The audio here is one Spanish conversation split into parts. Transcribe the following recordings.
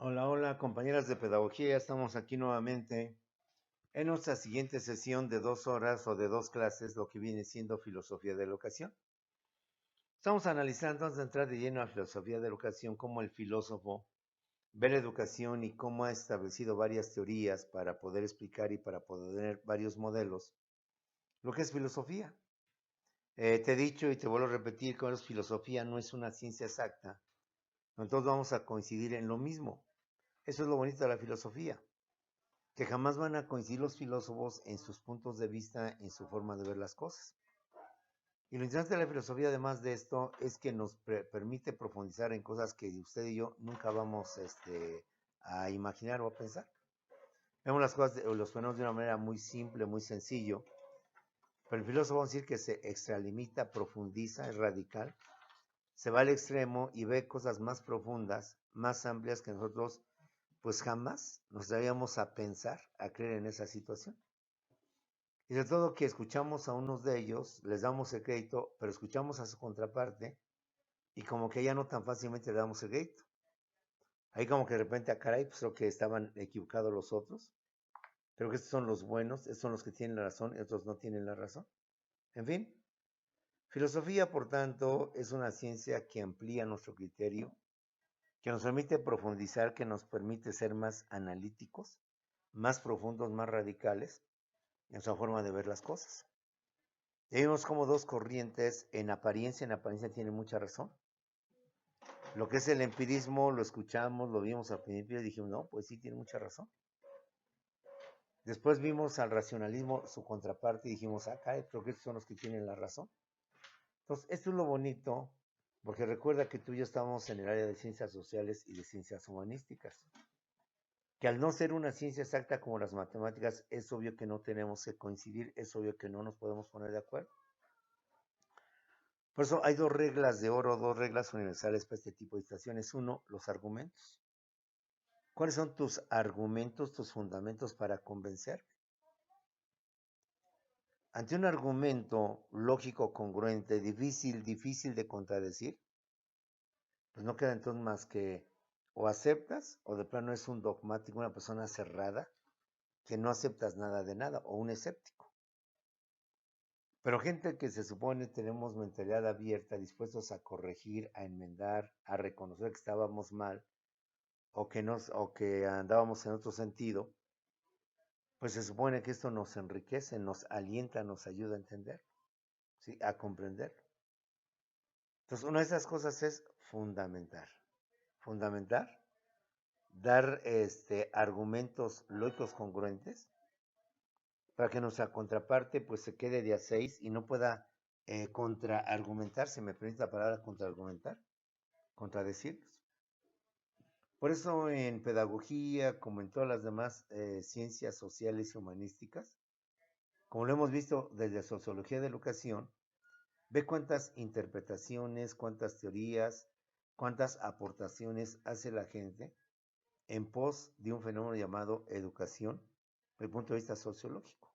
Hola, hola, compañeras de pedagogía. Estamos aquí nuevamente en nuestra siguiente sesión de 2 horas o de 2 clases, lo que viene siendo filosofía de la educación. Estamos analizando, antes de entrar de lleno a filosofía de la educación, cómo el filósofo ve la educación y cómo ha establecido varias teorías para poder explicar y para poder tener varios modelos, lo que es filosofía. Te he dicho y te vuelvo a repetir que filosofía no es una ciencia exacta, entonces vamos a coincidir en lo mismo. Eso es lo bonito de la filosofía, que jamás van a coincidir los filósofos en sus puntos de vista, en su forma de ver las cosas. Y lo interesante de la filosofía, además de esto, es que nos permite profundizar en cosas que usted y yo nunca vamos a imaginar o a pensar. Vemos las cosas o los fenómenos de una manera muy simple, muy sencillo, pero el filósofo va a decir que se extralimita, profundiza, es radical, se va al extremo y ve cosas más profundas, más amplias que nosotros pues jamás nos daríamos a pensar, a creer en esa situación. Y de todo que escuchamos a unos de ellos, les damos el crédito, pero escuchamos a su contraparte y como que ya no tan fácilmente le damos el crédito. Ahí como que de repente, caray, pues creo que estaban equivocados los otros. Creo que estos son los buenos, estos son los que tienen la razón y otros no tienen la razón. En fin, filosofía, por tanto, es una ciencia que amplía nuestro criterio, que nos permite profundizar, que nos permite ser más analíticos, más profundos, más radicales en su forma de ver las cosas. Ya vimos como dos corrientes en apariencia tienen mucha razón. Lo que es el empirismo lo escuchamos, lo vimos al principio y dijimos, no, pues sí, tiene mucha razón. Después vimos al racionalismo, su contraparte, y dijimos, creo que estos son los que tienen la razón. Entonces, esto es lo bonito, porque recuerda que tú y yo estamos en el área de ciencias sociales y de ciencias humanísticas, que al no ser una ciencia exacta como las matemáticas, es obvio que no tenemos que coincidir, es obvio que no nos podemos poner de acuerdo. Por eso hay dos reglas de oro, dos reglas universales para este tipo de situaciones. Uno, los argumentos. ¿Cuáles son tus argumentos, tus fundamentos para convencerme? Ante un argumento lógico, congruente, difícil de contradecir, pues no queda entonces más que o aceptas o de plano es un dogmático, una persona cerrada que no aceptas nada de nada o un escéptico. Pero gente que se supone tenemos mentalidad abierta, dispuestos a corregir, a enmendar, a reconocer que estábamos mal, o que andábamos en otro sentido, pues se supone que esto nos enriquece, nos alienta, nos ayuda a entender, ¿sí? A comprender. Entonces, una de esas cosas es fundamentar, dar argumentos lógicos congruentes para que nuestra contraparte pues se quede de a 6 y no pueda contraargumentar, se me permite la palabra contraargumentar, contradecirlos. Por eso en pedagogía, como en todas las demás ciencias sociales y humanísticas, como lo hemos visto desde sociología de la educación, ve cuántas interpretaciones, cuántas teorías, cuántas aportaciones hace la gente en pos de un fenómeno llamado educación, desde el punto de vista sociológico.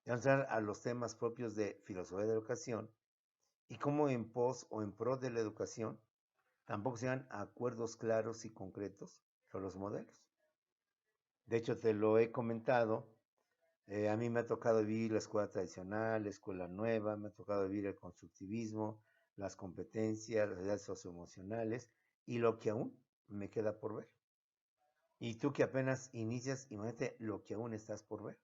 Vamos a entrar a los temas propios de filosofía de la educación y cómo en pos o en pro de la educación tampoco se dan acuerdos claros y concretos sobre los modelos. De hecho, te lo he comentado, a mí me ha tocado vivir la escuela tradicional, la escuela nueva, me ha tocado vivir el constructivismo, las competencias, las habilidades socioemocionales y lo que aún me queda por ver. Y tú que apenas inicias, imagínate lo que aún estás por ver.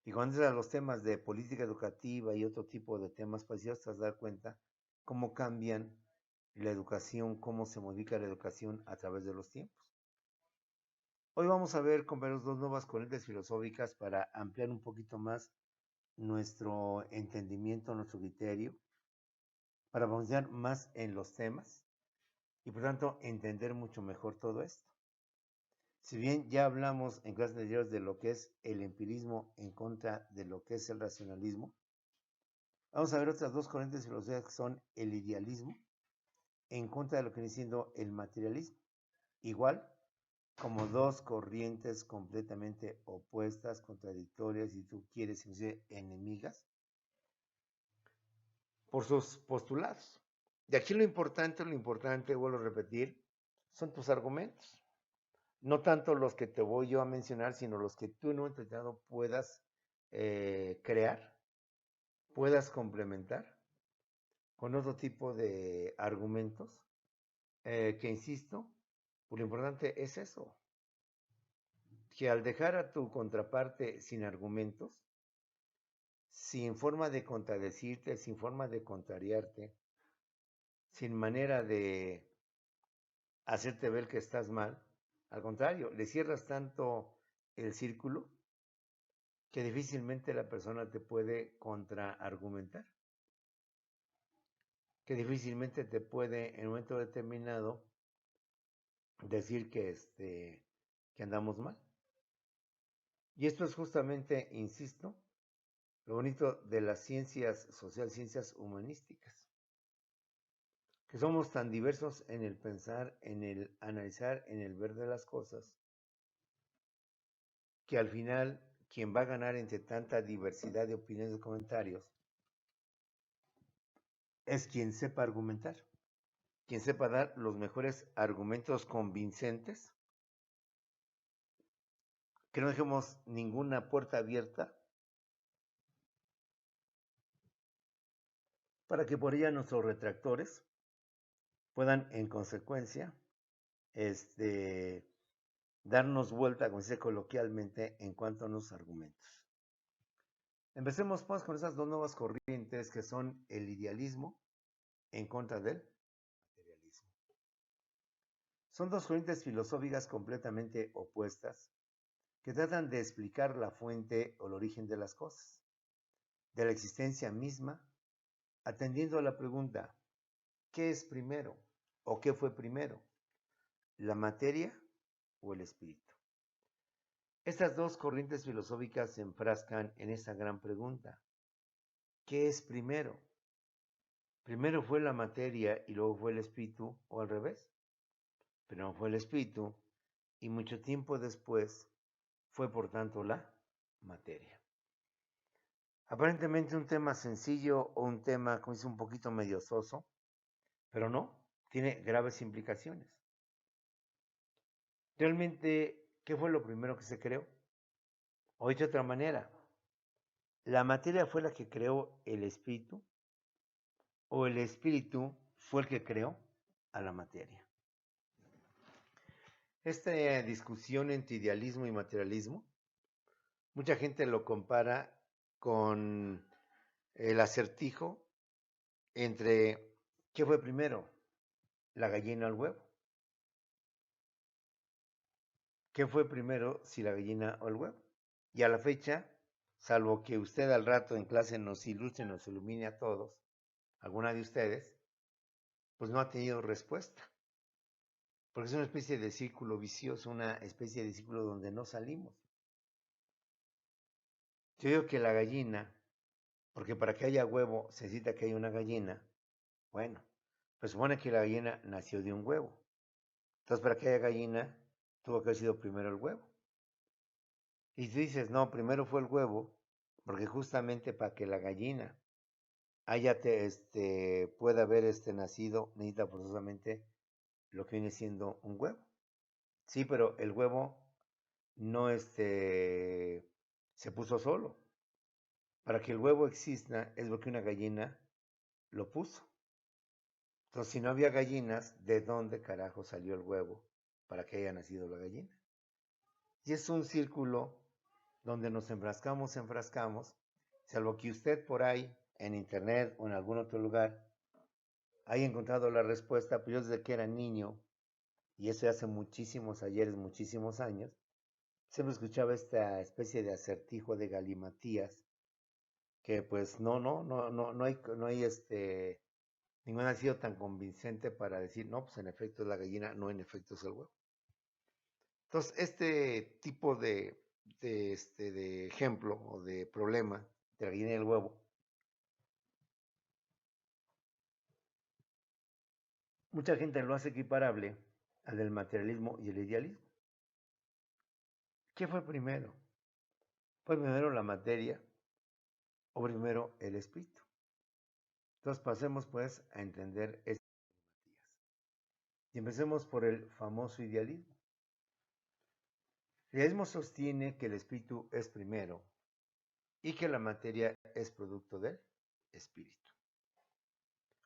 Y cuando entras a los temas de política educativa y otro tipo de temas parecidos, te vas a dar cuenta cómo cambian la educación, cómo se modifica la educación a través de los tiempos. Hoy vamos a ver con dos nuevas corrientes filosóficas para ampliar un poquito más nuestro entendimiento, nuestro criterio, para profundizar más en los temas y por tanto entender mucho mejor todo esto. Si bien ya hablamos en clases anteriores de lo que es el empirismo en contra de lo que es el racionalismo, vamos a ver otras dos corrientes filosóficas que son el idealismo en contra de lo que viene siendo el materialismo. Igual como dos corrientes completamente opuestas, contradictorias, si tú quieres, inclusive enemigas, por sus postulados. De aquí lo importante, vuelvo a repetir, son tus argumentos. No tanto los que te voy yo a mencionar, sino los que tú en un entretenido puedas crear, puedas complementar con otro tipo de argumentos, que insisto, pues lo importante es eso, que al dejar a tu contraparte sin argumentos, sin forma de contradecirte, sin forma de contrariarte, sin manera de hacerte ver que estás mal, al contrario, le cierras tanto el círculo que difícilmente la persona te puede contraargumentar, que difícilmente te puede en un momento determinado decir que andamos mal. Y esto es justamente, insisto, lo bonito de las ciencias sociales, ciencias humanísticas, que somos tan diversos en el pensar, en el analizar, en el ver de las cosas, que al final quien va a ganar entre tanta diversidad de opiniones y comentarios es quien sepa argumentar, quien sepa dar los mejores argumentos convincentes, que no dejemos ninguna puerta abierta para que por ella nuestros retractores puedan en consecuencia darnos vuelta, como se dice coloquialmente, en cuanto a los argumentos. Empecemos pues con esas dos nuevas corrientes que son el idealismo en contra del materialismo. Son dos corrientes filosóficas completamente opuestas que tratan de explicar la fuente o el origen de las cosas, de la existencia misma, atendiendo a la pregunta, ¿qué es primero o qué fue primero, la materia o el espíritu? Estas dos corrientes filosóficas se enfrascan en esa gran pregunta, ¿qué es primero? ¿Primero fue la materia y luego fue el espíritu o al revés? Primero fue el espíritu y mucho tiempo después fue por tanto la materia. Aparentemente un tema sencillo o un tema, como dice, un poquito medio soso, pero no, tiene graves implicaciones. Realmente, ¿qué fue lo primero que se creó? O dicho de otra manera, ¿la materia fue la que creó el espíritu o el espíritu fue el que creó a la materia? Esta discusión entre idealismo y materialismo, mucha gente lo compara con el acertijo entre ¿qué fue primero? ¿La gallina o el huevo? ¿Qué fue primero, si la gallina o el huevo? Y a la fecha, salvo que usted al rato en clase nos ilustre, nos ilumine a todos, alguna de ustedes, pues no ha tenido respuesta. Porque es una especie de círculo vicioso, una especie de círculo donde no salimos. Yo digo que la gallina, porque para que haya huevo se necesita que haya una gallina, bueno, pues supone que la gallina nació de un huevo. Entonces, para que haya gallina, tuvo que haber sido primero el huevo. Y tú dices, no, primero fue el huevo, porque justamente para que la gallina pueda haber nacido, necesita forzosamente lo que viene siendo un huevo. Sí, pero el huevo no se puso solo. Para que el huevo exista es porque una gallina lo puso. Entonces, si no había gallinas, ¿de dónde carajo salió el huevo para que haya nacido la gallina? Y es un círculo donde nos enfrascamos, salvo que usted por ahí, en internet o en algún otro lugar, haya encontrado la respuesta, pero yo desde que era niño, y eso hace muchísimos ayeres, muchísimos años, siempre escuchaba esta especie de acertijo de galimatías, que pues no hay ningún ha sido tan convincente para decir, no, pues en efecto es la gallina, no, en efecto es el huevo. Entonces, este tipo de ejemplo o de problema de la gallina y el huevo, mucha gente lo hace equiparable al del materialismo y el idealismo. ¿Qué fue primero? ¿Fue primero la materia o primero el espíritu? Entonces pasemos pues a entender estas matemáticas. Y empecemos por el famoso idealismo. El idealismo sostiene que el espíritu es primero y que la materia es producto del espíritu.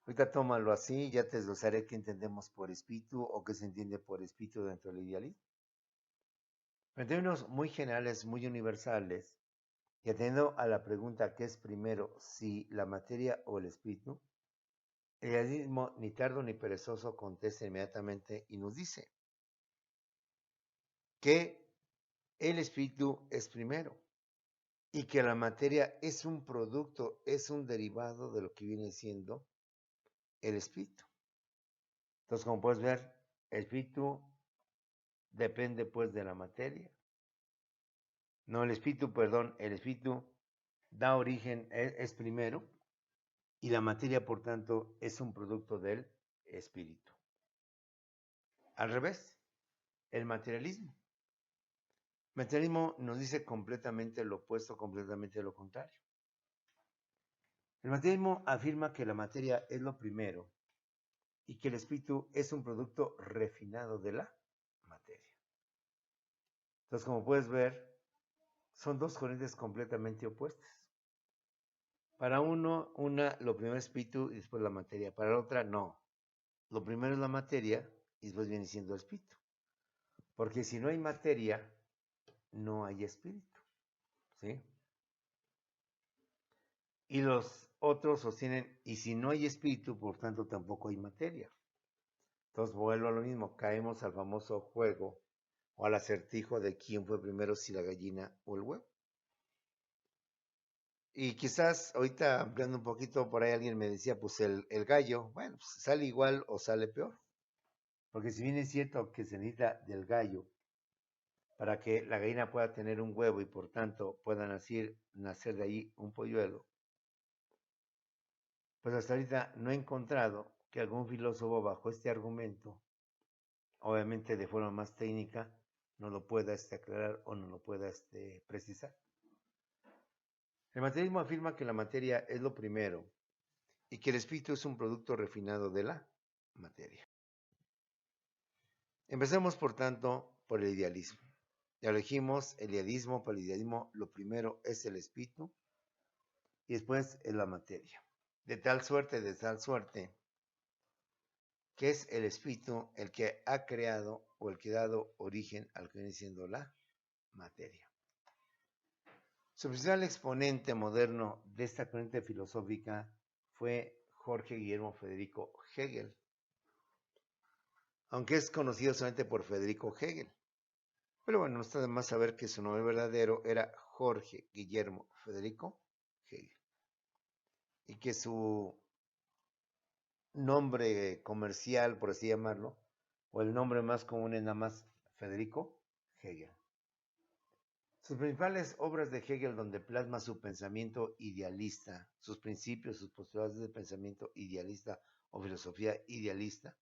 Ahorita tómalo así, ya te desglosaré qué entendemos por espíritu o qué se entiende por espíritu dentro del idealismo. En términos muy generales, muy universales, y atendiendo a la pregunta ¿qué es primero, si la materia o el espíritu? El idealismo ni tardo ni perezoso contesta inmediatamente y nos dice que el espíritu es primero y que la materia es un producto, es un derivado de lo que viene siendo el espíritu. Entonces, como puedes ver, el espíritu depende pues de la materia. No, el espíritu, perdón, el espíritu da origen, es primero, y la materia, por tanto, es un producto del espíritu. Al revés, el materialismo. El materialismo nos dice completamente lo opuesto, completamente lo contrario. El materialismo afirma que la materia es lo primero y que el espíritu es un producto refinado de la materia. Entonces, como puedes ver, son dos corrientes completamente opuestas. Para uno, lo primero es espíritu y después la materia. Para la otra, no. Lo primero es la materia y después viene siendo el espíritu. Porque si no hay materia, no hay espíritu. ¿Sí? Y los otros sostienen, y si no hay espíritu, por tanto tampoco hay materia. Entonces vuelvo a lo mismo, caemos al famoso juego o al acertijo de quién fue primero, si la gallina o el huevo. Y quizás ahorita ampliando un poquito, por ahí alguien me decía, pues el gallo, bueno, pues sale igual o sale peor. Porque si bien es cierto que se necesita del gallo para que la gallina pueda tener un huevo y por tanto pueda nacer de ahí un polluelo, pues hasta ahorita no he encontrado que algún filósofo bajo este argumento, obviamente de forma más técnica, no lo pueda aclarar o no lo pueda precisar. El materialismo afirma que la materia es lo primero y que el espíritu es un producto refinado de la materia. Empecemos, por tanto, por el idealismo. Ya lo dijimos, el idealismo, para el idealismo, lo primero es el espíritu y después es la materia. De tal suerte, que es el espíritu el que ha creado o el que ha dado origen al que viene siendo la materia. Su principal exponente moderno de esta corriente filosófica fue Jorge Guillermo Federico Hegel, aunque es conocido solamente por Federico Hegel. Pero bueno, no está de más saber que su nombre verdadero era Jorge Guillermo Federico Hegel y que su nombre comercial, por así llamarlo, o el nombre más común es nada más Federico Hegel. Sus principales obras de Hegel, donde plasma su pensamiento idealista, sus principios, sus postulados de pensamiento idealista o filosofía idealista,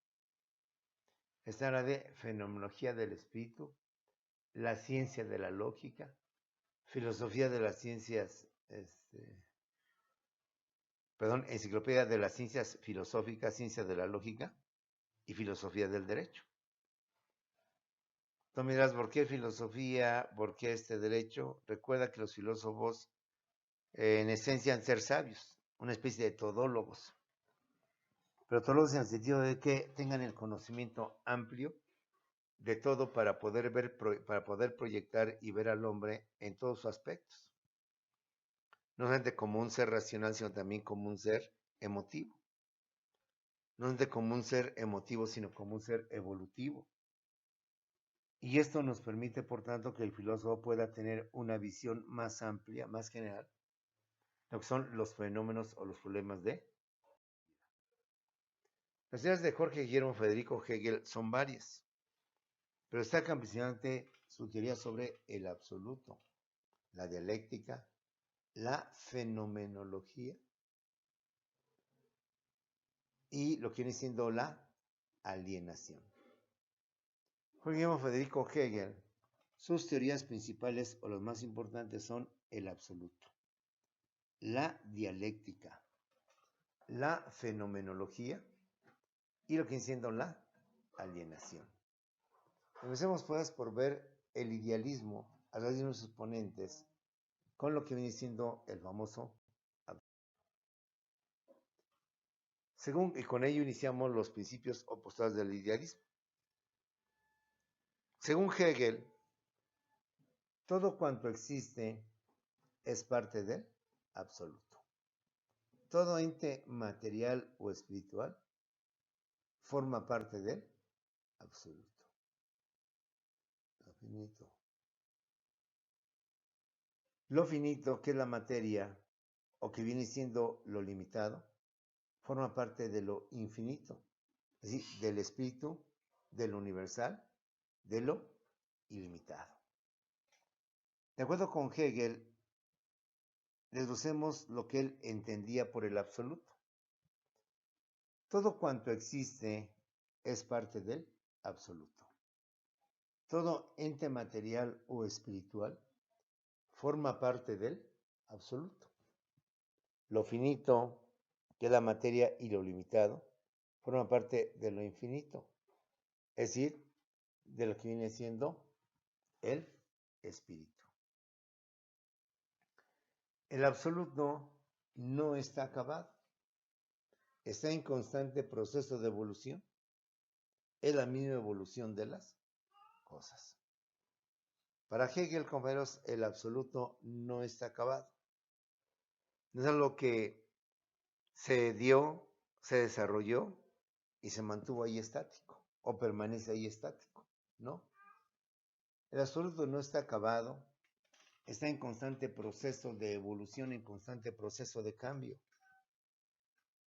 está la de Fenomenología del Espíritu, la ciencia de la lógica, filosofía de las ciencias, enciclopedia de las ciencias filosóficas, ciencia de la lógica y filosofía del derecho. Tú me dirás, ¿por qué filosofía? ¿Por qué este derecho? Recuerda que los filósofos en esencia han ser sabios, una especie de todólogos. Pero todólogos en el sentido de que tengan el conocimiento amplio de todo para poder ver, para poder proyectar y ver al hombre en todos sus aspectos. No solamente como un ser racional, sino también como un ser emotivo. No solamente como un ser emotivo, sino como un ser evolutivo. Y esto nos permite, por tanto, que el filósofo pueda tener una visión más amplia, más general, de lo que son los fenómenos o los problemas de. Las ideas de Jorge Guillermo Federico Hegel son varias, pero destacan principalmente su teoría sobre el absoluto, la dialéctica, la fenomenología y lo que viene siendo la alienación. Jorge Guillermo Federico Hegel, sus teorías principales o las más importantes son el absoluto, la dialéctica, la fenomenología y lo que viene siendo la alienación. Empecemos pues por ver el idealismo a través de sus ponentes con lo que viene siendo el famoso y con ello iniciamos los principios o postulados del idealismo. Según Hegel, todo cuanto existe es parte del absoluto. Todo ente material o espiritual forma parte del absoluto. Lo finito, que es la materia, o que viene siendo lo limitado, forma parte de lo infinito, es decir, del espíritu, de lo universal, de lo ilimitado. De acuerdo con Hegel, deducemos lo que él entendía por el absoluto. Todo cuanto existe es parte del absoluto. Todo ente material o espiritual forma parte del absoluto. Lo finito, que es la materia, y lo limitado, forma parte de lo infinito, es decir, de lo que viene siendo el espíritu. El absoluto no está acabado, está en constante proceso de evolución, es la misma evolución de las cosas. Para Hegel, compañeros, el absoluto no está acabado. No es algo que se dio, se desarrolló y se mantuvo ahí estático o permanece ahí estático, ¿no? El absoluto no está acabado, está en constante proceso de evolución, en constante proceso de cambio.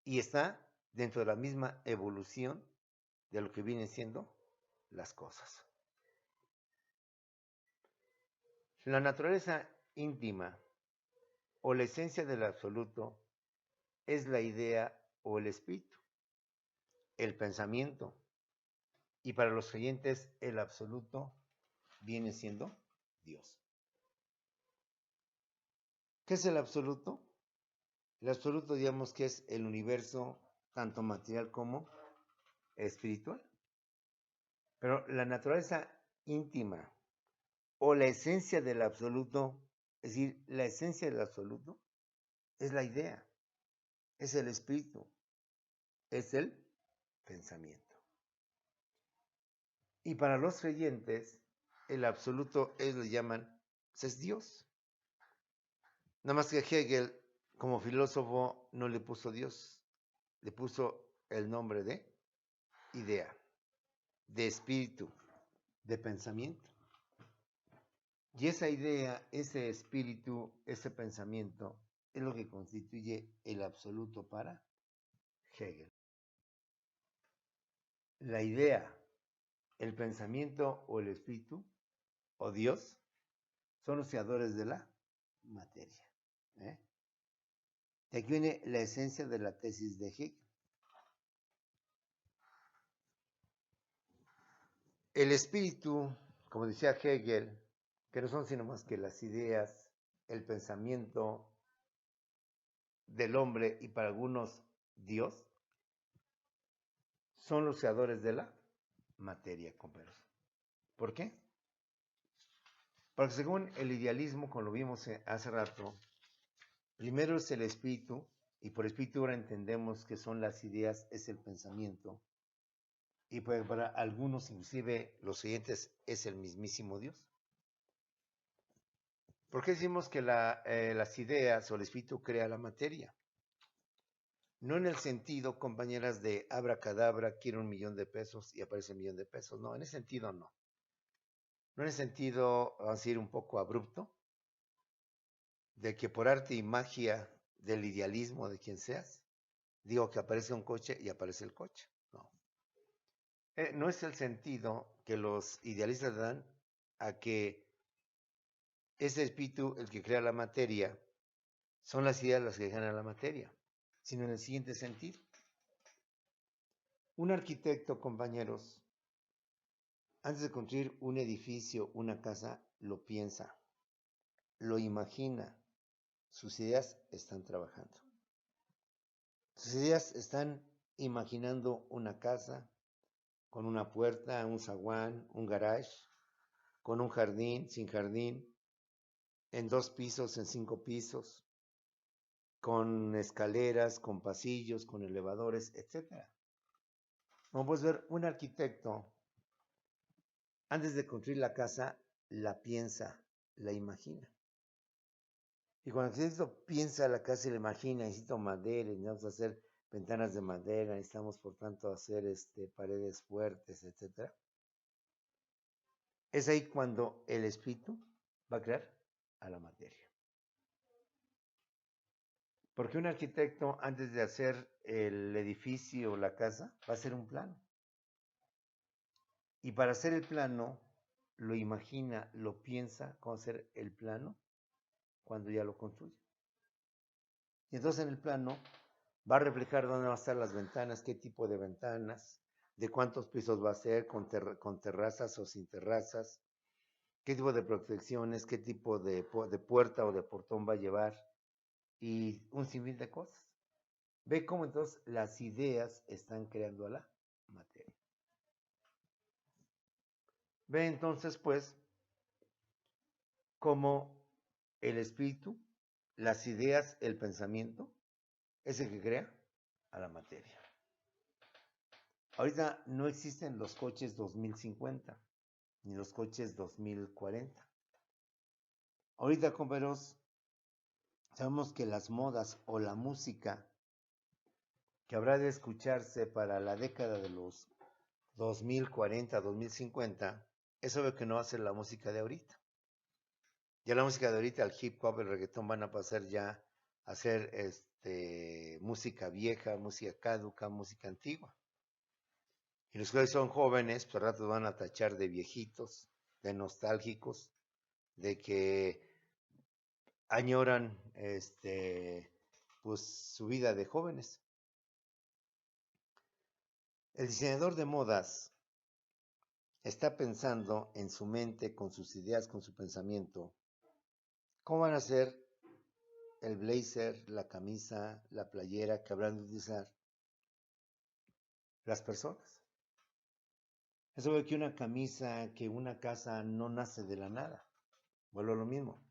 Y está dentro de la misma evolución de lo que vienen siendo las cosas. La naturaleza íntima o la esencia del absoluto es la idea o el espíritu, el pensamiento. Y para los creyentes el absoluto viene siendo Dios. ¿Qué es el absoluto? El absoluto, digamos que es el universo tanto material como espiritual. Pero la naturaleza íntima o la esencia del absoluto, es decir, la esencia del absoluto es la idea, es el espíritu, es el pensamiento. Y para los creyentes, el absoluto ellos le llaman, es Dios. Nada más que Hegel, como filósofo, no le puso Dios, le puso el nombre de idea, de espíritu, de pensamiento. Y esa idea, ese espíritu, ese pensamiento, es lo que constituye el absoluto para Hegel. La idea, el pensamiento o el espíritu, o Dios, son los creadores de la materia. De aquí viene la esencia de la tesis de Hegel. El espíritu, como decía Hegel, que no son sino más que las ideas, el pensamiento del hombre y para algunos Dios, son los creadores de la materia, compañeros. ¿Por qué? Porque según el idealismo, como lo vimos hace rato, primero es el espíritu, y por espíritu ahora entendemos que son las ideas, es el pensamiento, y pues para algunos, inclusive los siguientes, es el mismísimo Dios. ¿Por qué decimos que las ideas o el espíritu crea la materia? No en el sentido, compañeras, de abracadabra, quiero $1,000,000 y aparece $1,000,000. No, en ese sentido no. No en el sentido, vamos a decir, un poco abrupto, de que por arte y magia del idealismo de quien seas, digo que aparece un coche y aparece el coche. No. No es el sentido que los idealistas dan a que ese espíritu, el que crea la materia, son las ideas las que generan la materia, sino en el siguiente sentido. Un arquitecto, compañeros, antes de construir un edificio, una casa, lo piensa, lo imagina, sus ideas están trabajando. Sus ideas están imaginando una casa, con una puerta, un zaguán, un garage, con un jardín, sin jardín, en 2 pisos, en 5 pisos, con escaleras, con pasillos, con elevadores, etc. Como puedes ver, un arquitecto, antes de construir la casa, la piensa, la imagina. Y cuando el arquitecto piensa la casa y la imagina, necesito madera, necesitamos hacer ventanas de madera, necesitamos por tanto hacer paredes fuertes, etc. Es ahí cuando el espíritu va a crear a la materia. Porque un arquitecto, antes de hacer el edificio o la casa, va a hacer un plano. Y para hacer el plano, lo imagina, lo piensa cómo hacer el plano cuando ya lo construye. Y entonces en el plano va a reflejar dónde van a estar las ventanas, qué tipo de ventanas, de cuántos pisos va a ser, con terrazas o sin terrazas, qué tipo de protecciones, qué tipo de puerta o de portón va a llevar y un sinfín de cosas. Ve cómo entonces las ideas están creando a la materia. Ve entonces pues cómo el espíritu, las ideas, el pensamiento es el que crea a la materia. Ahorita no existen los coches 2050 ni los coches 2040. Ahorita, compañeros, sabemos que las modas o la música que habrá de escucharse para la década de los 2040, 2050, es obvio que no va a ser la música de ahorita. Ya la música de ahorita, el hip hop, el reggaetón van a pasar ya a ser música vieja, música caduca, música antigua. Y los que son jóvenes, pues al rato van a tachar de viejitos, de nostálgicos, de que añoran pues su vida de jóvenes. El diseñador de modas está pensando en su mente, con sus ideas, con su pensamiento, cómo van a ser el blazer, la camisa, la playera que habrán de utilizar las personas. Es obvio que una camisa, que una casa no nace de la nada. Vuelvo a lo mismo.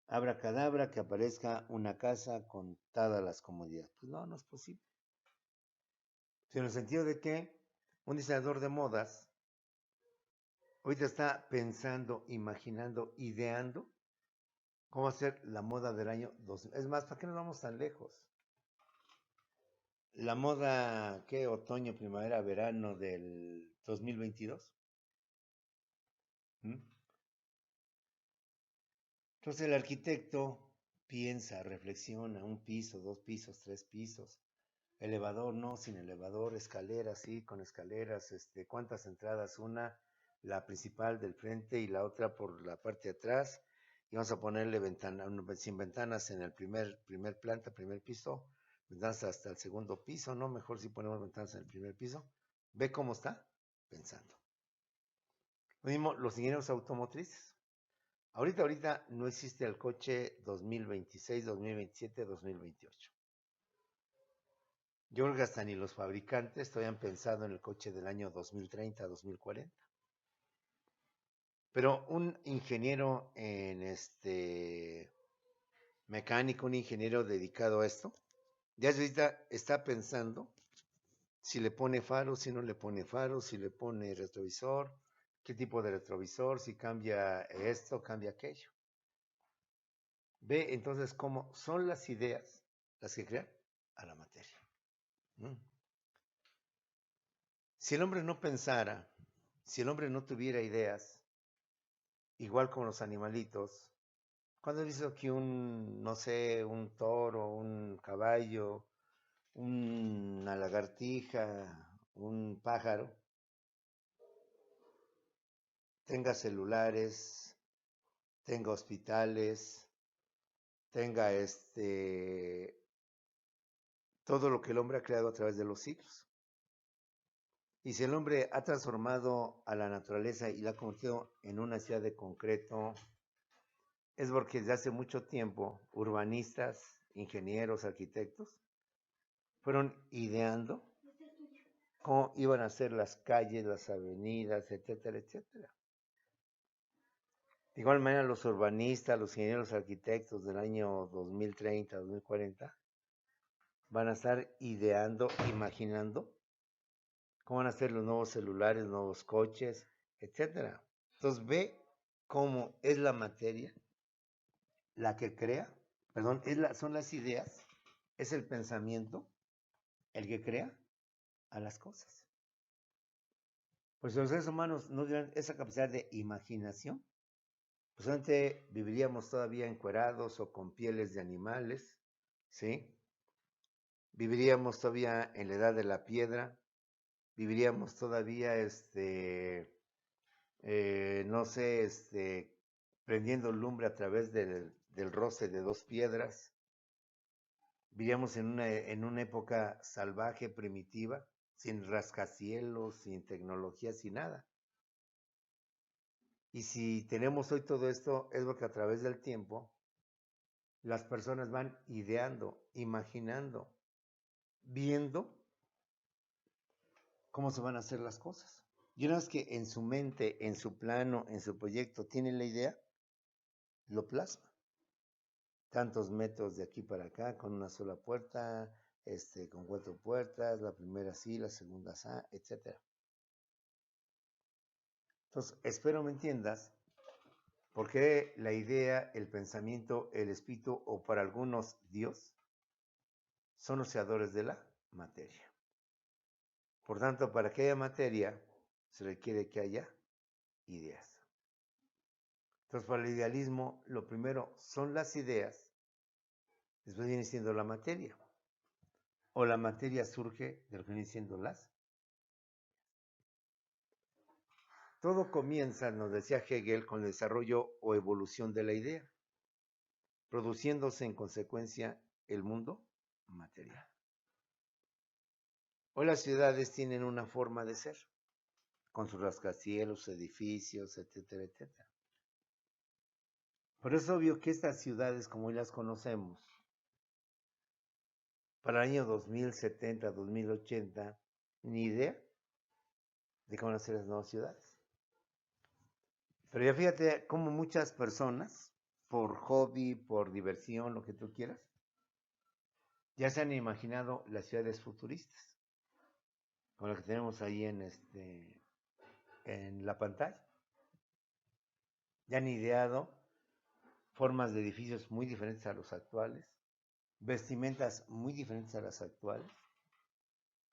Abracadabra que aparezca una casa con todas las comodidades. Pues no, no es posible. Sino en el sentido de que un diseñador de modas ahorita está pensando, imaginando, ideando cómo hacer la moda del año 2000. Es más, ¿para qué nos vamos tan lejos? La moda, ¿qué? Otoño, primavera, verano del 2022. ¿Mm? Entonces el arquitecto piensa, reflexiona, 1 piso, 2 pisos, 3 pisos, elevador, no, sin elevador, escaleras, sí, con escaleras, ¿cuántas entradas? Una, la principal del frente y la otra por la parte de atrás, y vamos a ponerle sin ventanas en el primer planta, primer piso, ventanas hasta el segundo piso, ¿no? Mejor si ponemos ventanas en el primer piso. Ve cómo está pensando. Lo mismo los ingenieros automotrices. Ahorita no existe el coche 2026, 2027, 2028. Yo creo que hasta ni los fabricantes todavía han pensado en el coche del año 2030, 2040. Pero un ingeniero en mecánico, un ingeniero dedicado a esto, ya ahorita está pensando si le pone faro, si no le pone faro, si le pone retrovisor, qué tipo de retrovisor, si cambia esto, cambia aquello. Ve entonces cómo son las ideas las que crean a la materia. Si el hombre no pensara, si el hombre no tuviera ideas, igual como los animalitos, ¿cuándo has visto que no sé, un toro, un caballo, una lagartija, un pájaro, tenga celulares, tenga hospitales, tenga todo lo que el hombre ha creado a través de los siglos? Y si el hombre ha transformado a la naturaleza y la ha convertido en una ciudad de concreto, es porque desde hace mucho tiempo urbanistas, ingenieros, arquitectos fueron ideando cómo iban a ser las calles, las avenidas, etcétera, etcétera. De igual manera, los urbanistas, los ingenieros arquitectos del año 2030, 2040, van a estar ideando, imaginando cómo van a ser los nuevos celulares, nuevos coches, etcétera. Entonces ve cómo es la materia la que crea, perdón, son las ideas, es el pensamiento el que crea a las cosas. Pues si los seres humanos no tuvieran esa capacidad de imaginación, pues antes viviríamos todavía encuerados o con pieles de animales, ¿sí? Viviríamos todavía en la edad de la piedra, viviríamos todavía, no sé, prendiendo lumbre a través del roce de dos piedras. Vivíamos en una época salvaje, primitiva, sin rascacielos, sin tecnología, sin nada. Y si tenemos hoy todo esto, es porque a través del tiempo las personas van ideando, imaginando, viendo cómo se van a hacer las cosas. Y una vez que en su mente, en su plano, en su proyecto tiene la idea, lo plasma. Tantos metros de aquí para acá, con una sola puerta, con 4 puertas, la primera sí, la segunda sí, etc. Entonces, espero me entiendas por qué la idea, el pensamiento, el espíritu o para algunos Dios son los creadores de la materia. Por tanto, para que haya materia, se requiere que haya ideas. Entonces, para el idealismo, lo primero son las ideas, después viene siendo la materia. O la materia surge de lo que vienen siendo las. Todo comienza, nos decía Hegel, con el desarrollo o evolución de la idea, produciéndose en consecuencia el mundo material. Hoy las ciudades tienen una forma de ser, con sus rascacielos, edificios, etcétera, etcétera. Pero es obvio que estas ciudades, como hoy las conocemos, para el año 2070, 2080, ni idea de cómo van a ser las nuevas ciudades. Pero ya fíjate cómo muchas personas, por hobby, por diversión, lo que tú quieras, ya se han imaginado las ciudades futuristas, como la que tenemos ahí en la pantalla. Ya han ideado formas de edificios muy diferentes a los actuales, vestimentas muy diferentes a las actuales,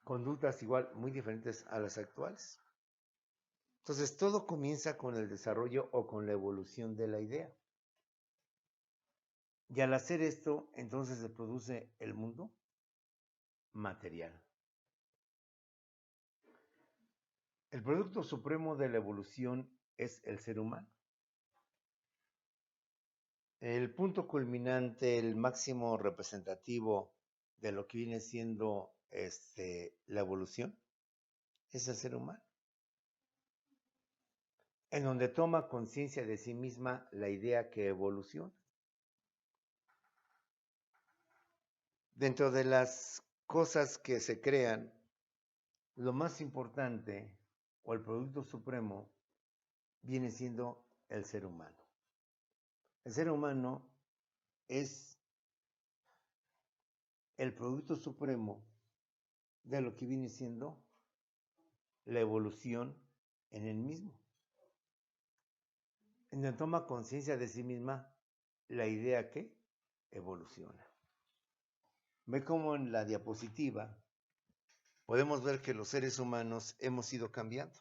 conductas igual muy diferentes a las actuales. Entonces todo comienza con el desarrollo o con la evolución de la idea. Y al hacer esto, entonces se produce el mundo material. El producto supremo de la evolución es el ser humano. El punto culminante, el máximo representativo de lo que viene siendo la evolución, es el ser humano, en donde toma conciencia de sí misma la idea que evoluciona. Dentro de las cosas que se crean, lo más importante o el producto supremo viene siendo el ser humano. El ser humano es el producto supremo de lo que viene siendo la evolución en el mismo. En donde toma conciencia de sí misma la idea que evoluciona. Ve cómo en la diapositiva podemos ver que los seres humanos hemos ido cambiando.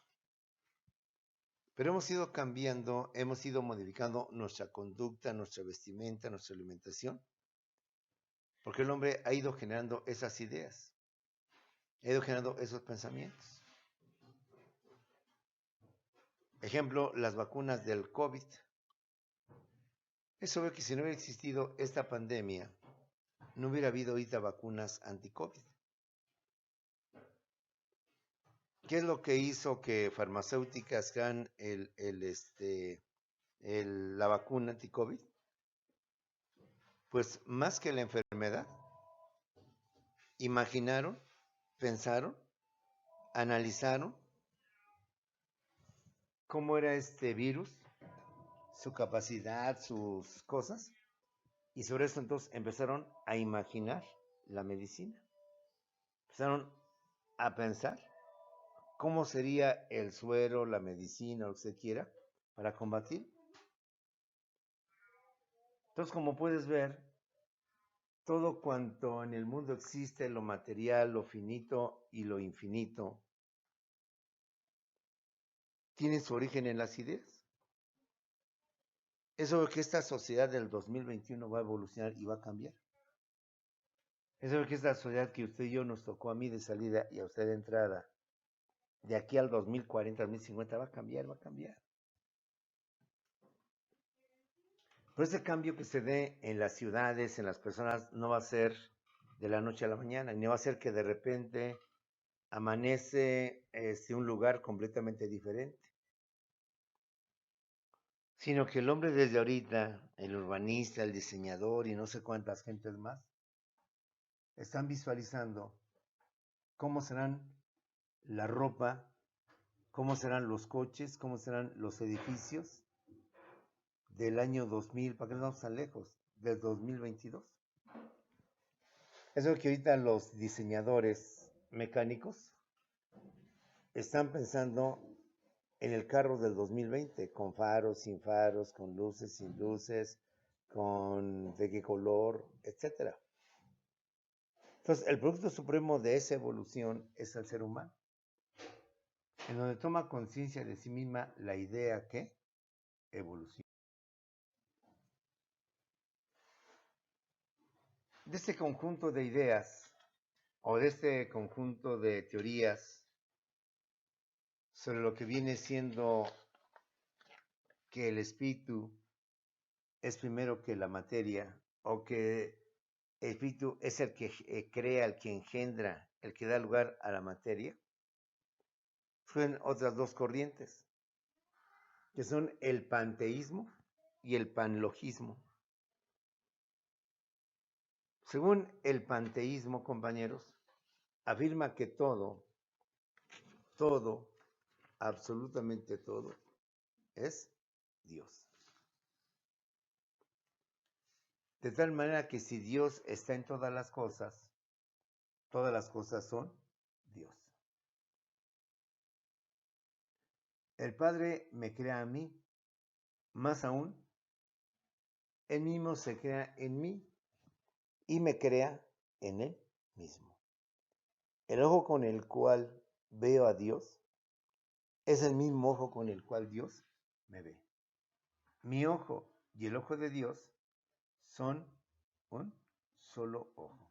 Pero hemos ido cambiando, hemos ido modificando nuestra conducta, nuestra vestimenta, nuestra alimentación, porque el hombre ha ido generando esas ideas, ha ido generando esos pensamientos. Ejemplo, las vacunas del COVID. Es obvio que si no hubiera existido esta pandemia, no hubiera habido ahorita vacunas anti-COVID. ¿Qué es lo que hizo que farmacéuticas crean la vacuna anti-COVID? Pues más que la enfermedad, imaginaron, pensaron analizaron cómo era este virus, su capacidad, sus cosas, y sobre eso entonces empezaron a imaginar la medicina. Empezaron a pensar cómo sería el suero, la medicina, lo que se quiera, para combatir. Entonces, como puedes ver, todo cuanto en el mundo existe, lo material, lo finito y lo infinito, tiene su origen en las ideas. Eso es que esta sociedad del 2021 va a evolucionar y va a cambiar. Eso es que esta sociedad que usted y yo nos tocó a mí de salida y a usted de entrada, de aquí al 2040, 2050, va a cambiar, va a cambiar. Pero ese cambio que se dé en las ciudades, en las personas, no va a ser de la noche a la mañana, ni va a ser que de repente amanece un lugar completamente diferente, sino que el hombre desde ahorita, el urbanista, el diseñador y no sé cuántas gentes más, están visualizando cómo serán la ropa, cómo serán los coches, cómo serán los edificios del año 2000, ¿para qué nos vamos tan lejos? Del 2022. Eso que ahorita los diseñadores mecánicos están pensando en el carro del 2020, con faros, sin faros, con luces, sin luces, con de qué color, etcétera. Entonces, el producto supremo de esa evolución es el ser humano, en donde toma conciencia de sí misma la idea que evolución. De este conjunto de ideas o de este conjunto de teorías sobre lo que viene siendo que el espíritu es primero que la materia, o que el espíritu es el que crea, el que engendra, el que da lugar a la materia, son otras dos corrientes, que son el panteísmo y el panlogismo. Según el panteísmo, compañeros, afirma que todo, absolutamente todo, es Dios. De tal manera que si Dios está en todas las cosas son Dios. El Padre me crea a mí, más aún, Él mismo se crea en mí y me crea en Él mismo. El ojo con el cual veo a Dios es el mismo ojo con el cual Dios me ve. Mi ojo y el ojo de Dios son un solo ojo.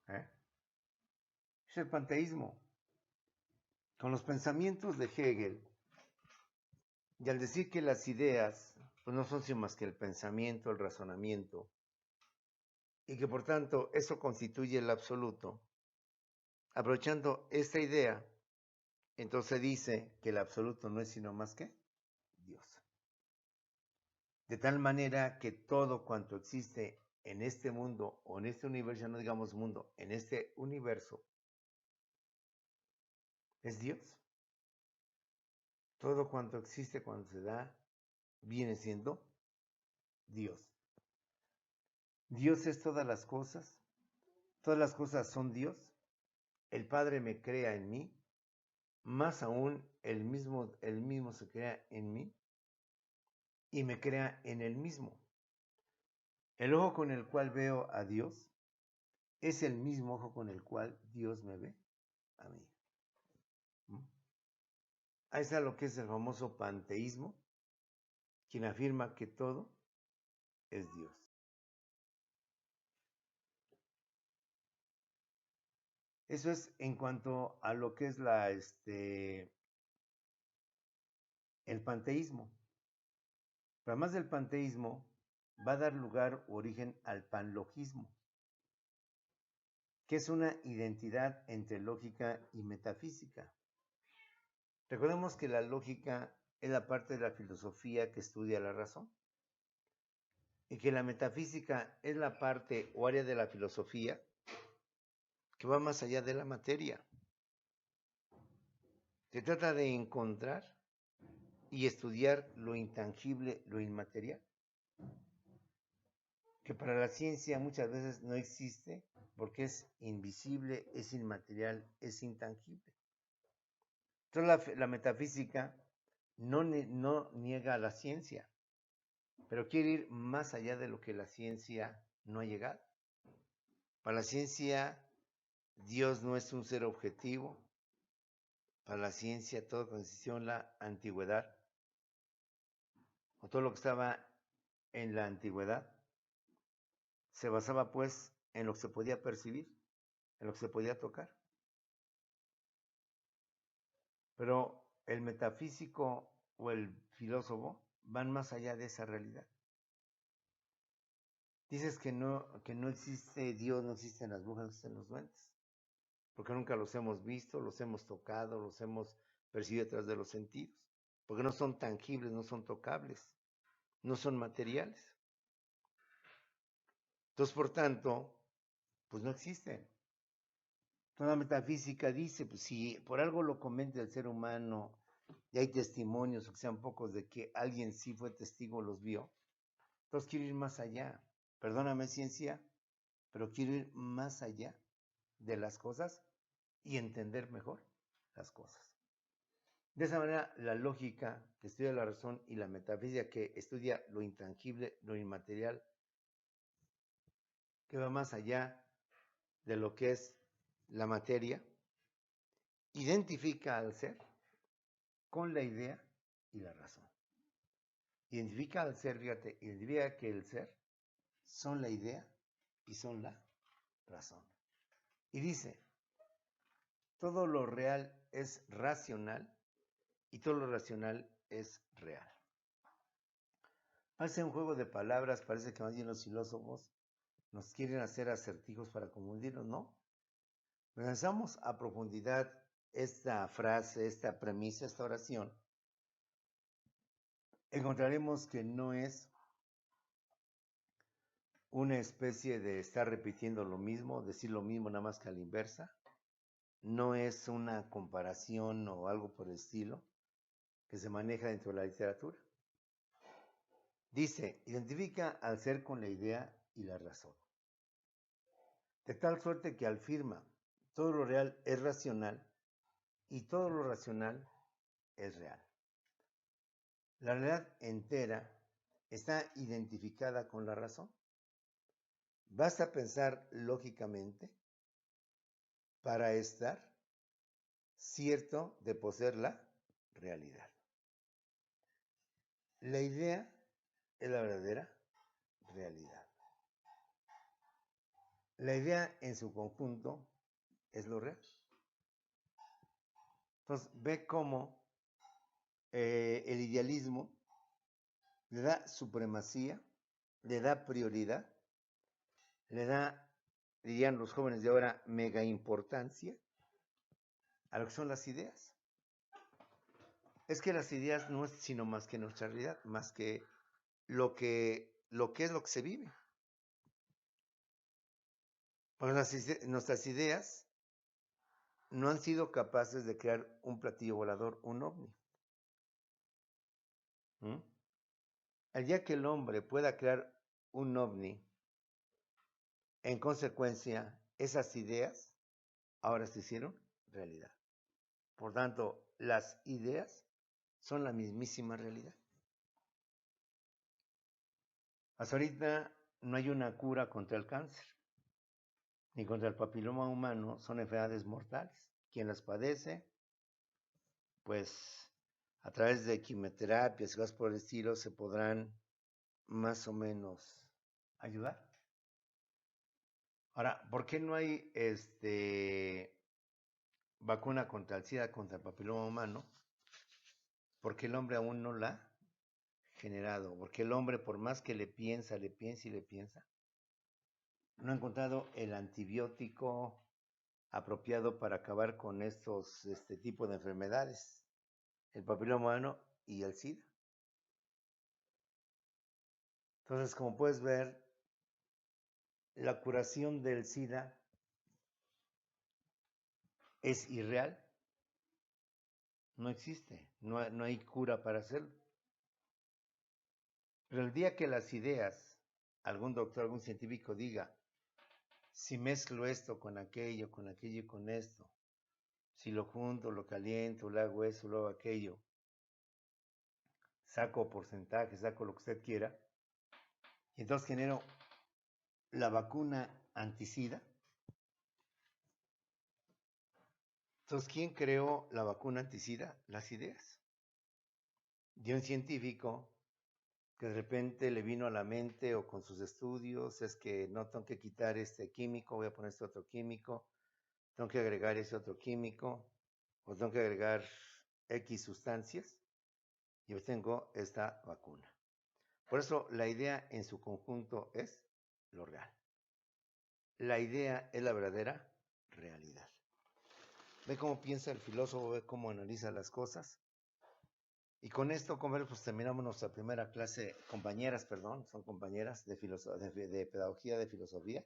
Es el panteísmo. Con los pensamientos de Hegel, y al decir que las ideas pues no son sino más que el pensamiento, el razonamiento, y que por tanto eso constituye el absoluto, aprovechando esta idea, entonces dice que el absoluto no es sino más que Dios. De tal manera que todo cuanto existe en este mundo o en este universo, no digamos mundo, en este universo, es Dios. Todo cuanto existe cuando se da, viene siendo Dios. Dios es todas las cosas son Dios. El Padre me crea en mí, más aún el mismo se crea en mí y me crea en él mismo. El ojo con el cual veo a Dios es el mismo ojo con el cual Dios me ve a mí. Ahí está lo que es el famoso panteísmo, quien afirma que todo es Dios. Eso es en cuanto a lo que es el panteísmo. Pero además del panteísmo, va a dar lugar o origen al panlogismo, que es una identidad entre lógica y metafísica. Recordemos que la lógica es la parte de la filosofía que estudia la razón, y que la metafísica es la parte o área de la filosofía que va más allá de la materia. Se trata de encontrar y estudiar lo intangible, lo inmaterial, que para la ciencia muchas veces no existe porque es invisible, es inmaterial, es intangible. Entonces la metafísica no niega a la ciencia, pero quiere ir más allá de lo que la ciencia no ha llegado. Para la ciencia, Dios no es un ser objetivo. Para la ciencia, todo consistió en la antigüedad, o todo lo que estaba en la antigüedad, se basaba pues en lo que se podía percibir, en lo que se podía tocar. Pero el metafísico o el filósofo van más allá de esa realidad. Dices que no existe Dios, no existen las brujas, no existen los duendes, porque nunca los hemos visto, los hemos tocado, los hemos percibido a través de los sentidos, porque no son tangibles, no son tocables, no son materiales. Entonces, por tanto, pues no existen. Toda metafísica dice, pues si por algo lo comenta el ser humano y hay testimonios, que sean pocos, de que alguien sí fue testigo, los vio, entonces quiero ir más allá. Perdóname, ciencia, pero quiero ir más allá de las cosas y entender mejor las cosas. De esa manera, la lógica que estudia la razón y la metafísica que estudia lo intangible, lo inmaterial, que va más allá de lo que es la materia, identifica al ser con la idea y la razón. Identifica al ser, fíjate, identifica que el ser son la idea y son la razón. Y dice, todo lo real es racional y todo lo racional es real. Parece un juego de palabras, parece que más bien los filósofos nos quieren hacer acertijos para confundirnos, ¿no? Pensamos a profundidad esta frase, esta premisa, esta oración, encontraremos que no es una especie de estar repitiendo lo mismo, decir lo mismo nada más que a la inversa. No es una comparación o algo por el estilo que se maneja dentro de la literatura. Dice, identifica al ser con la idea y la razón. De tal suerte que afirma, todo lo real es racional y todo lo racional es real. La realidad entera está identificada con la razón. Basta pensar lógicamente para estar cierto de poseer la realidad. La idea es la verdadera realidad. La idea en su conjunto es lo real. Entonces, ve cómo el idealismo le da supremacía, le da prioridad, le da, dirían los jóvenes de ahora, mega importancia a lo que son las ideas. Es que las ideas no es sino más que nuestra realidad, más que lo que es lo que se vive. Porque nuestras ideas no han sido capaces de crear un platillo volador, un ovni. ¿Mm? El día que el hombre pueda crear un ovni, en consecuencia, esas ideas ahora se hicieron realidad. Por tanto, las ideas son la mismísima realidad. Hasta ahorita no hay una cura contra el cáncer, ni contra el papiloma humano, son enfermedades mortales. Quien las padece, pues a través de quimioterapias y cosas por el estilo, se podrán más o menos ayudar. Ahora, ¿por qué no hay vacuna contra el SIDA, contra el papiloma humano? Porque el hombre aún no la ha generado, porque el hombre, por más que le piensa, no ha encontrado el antibiótico apropiado para acabar con este tipo de enfermedades, el papiloma humano y el SIDA. Entonces, como puedes ver, la curación del SIDA es irreal, No existe, no hay cura para hacerlo. Pero el día que las ideas, algún doctor, algún científico diga, si mezclo esto con aquello y con esto, si lo junto, lo caliento, lo hago eso, lo hago aquello, saco porcentaje, saco lo que usted quiera, y entonces genero la vacuna anticida. Entonces, ¿quién creó la vacuna anticida? Las ideas. De un científico que de repente le vino a la mente o con sus estudios, es que no tengo que quitar este químico, voy a poner este otro químico, tengo que agregar ese otro químico, o tengo que agregar X sustancias, y yo tengo esta vacuna. Por eso la idea en su conjunto es lo real. La idea es la verdadera realidad. Ve cómo piensa el filósofo, ve cómo analiza las cosas. Y con esto, pues terminamos nuestra primera clase, compañeras, perdón, son compañeras de pedagogía, de filosofía.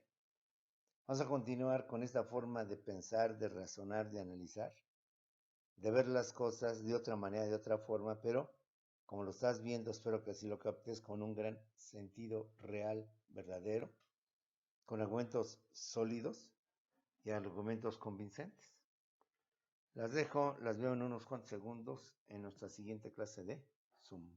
Vamos a continuar con esta forma de pensar, de razonar, de analizar, de ver las cosas de otra manera, de otra forma, pero como lo estás viendo, espero que así lo captes con un gran sentido real, verdadero, con argumentos sólidos y argumentos convincentes. Las dejo, las veo en unos cuantos segundos en nuestra siguiente clase de Zoom.